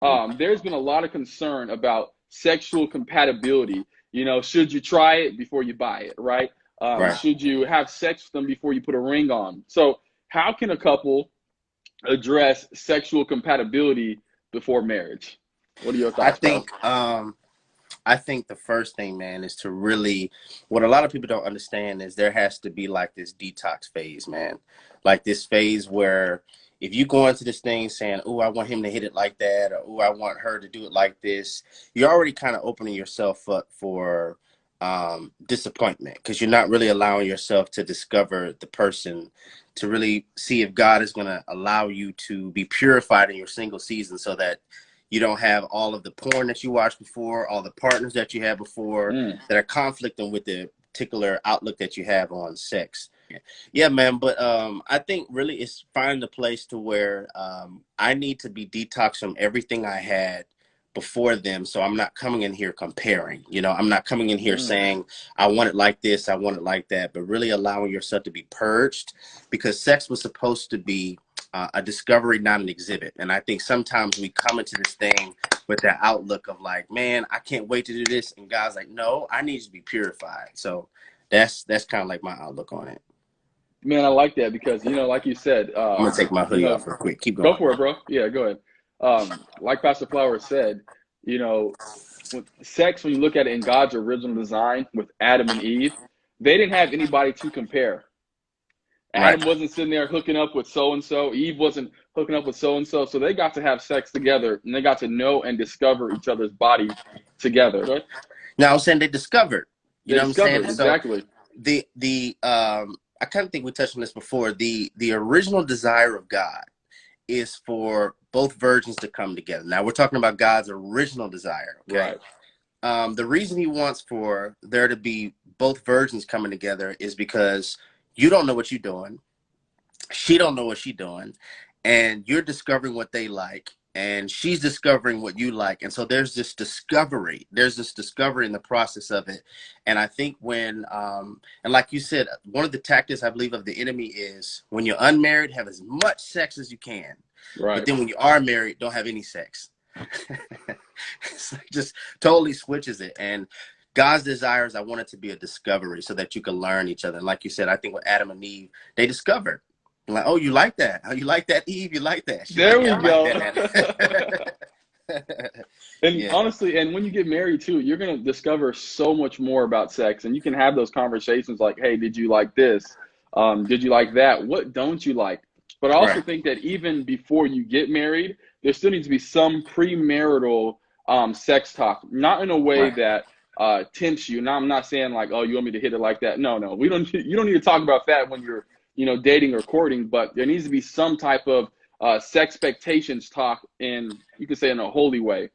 there's been a lot of concern about sexual compatibility. You know, should you try it before you buy it, right? Right. Should you have sex with them before you put a ring on? So how can a couple address sexual compatibility before marriage? What are your I thoughts, bro? think I think the first thing, man, is to really, what a lot of people don't understand is there has to be like this detox phase, man. Like this phase where if you go into this thing saying, oh, I want him to hit it like that, or oh, I want her to do it like this, you're already kind of opening yourself up for disappointment, because you're not really allowing yourself to discover the person, to really see if God is going to allow you to be purified in your single season, so that you don't have all of the porn that you watched before, all the partners that you had before that are conflicting with the particular outlook that you have on sex. Yeah, man. But I think really it's finding a place to where I need to be detoxed from everything I had before them. So I'm not coming in here comparing, you know, I'm not coming in here saying, I want it like this, I want it like that, but really allowing yourself to be purged, because sex was supposed to be a discovery, not an exhibit. And I think sometimes we come into this thing with that outlook of like, man, I can't wait to do this. And God's like, no, I need you to be purified. So that's kind of like my outlook on it. Man, I like that because, you know, like you said, I'm gonna take my you hoodie know, off real quick. Keep go going. for it, bro. Yeah, go ahead. Like Pastor Flowers said, you know, with sex, when you look at it in God's original design with Adam and Eve, they didn't have anybody to compare. Right. Adam wasn't sitting there hooking up with so-and-so. Eve wasn't hooking up with so-and-so. So they got to have sex together, and they got to know and discover each other's body together. Right? Now I was saying they discovered, you They know what I'm discovered, saying? So exactly. the I kind of think we touched on this before. The original desire of God is for both virgins to come together. Now we're talking about God's original desire. Okay. Right. The reason he wants for there to be both virgins coming together is because you don't know what you're doing. She don't know what she's doing. And you're discovering what they like. And she's discovering what you like. And so there's this discovery. There's this discovery in the process of it. And I think when, and like you said, one of the tactics I believe of the enemy is when you're unmarried, have as much sex as you can. Right. But then when you are married, don't have any sex. It's like just totally switches it. And God's desires, I want it to be a discovery so that you can learn each other. And like you said, I think with Adam and Eve, they discovered. Like, oh, you like that? Oh, you like that, Eve? You like that? She's there like, we go. And yeah. honestly, and when you get married too, you're going to discover so much more about sex, and you can have those conversations like, hey, did you like this? Did you like that? What don't you like? But I also think that even before you get married, there still needs to be some premarital sex talk, not in a way that tempts you. Now, I'm not saying like, oh, you want me to hit it like that. No, we don't. You don't need to talk about that when you're, you know, dating or courting. But there needs to be some type of sex expectations talk in, you could say, in a holy way.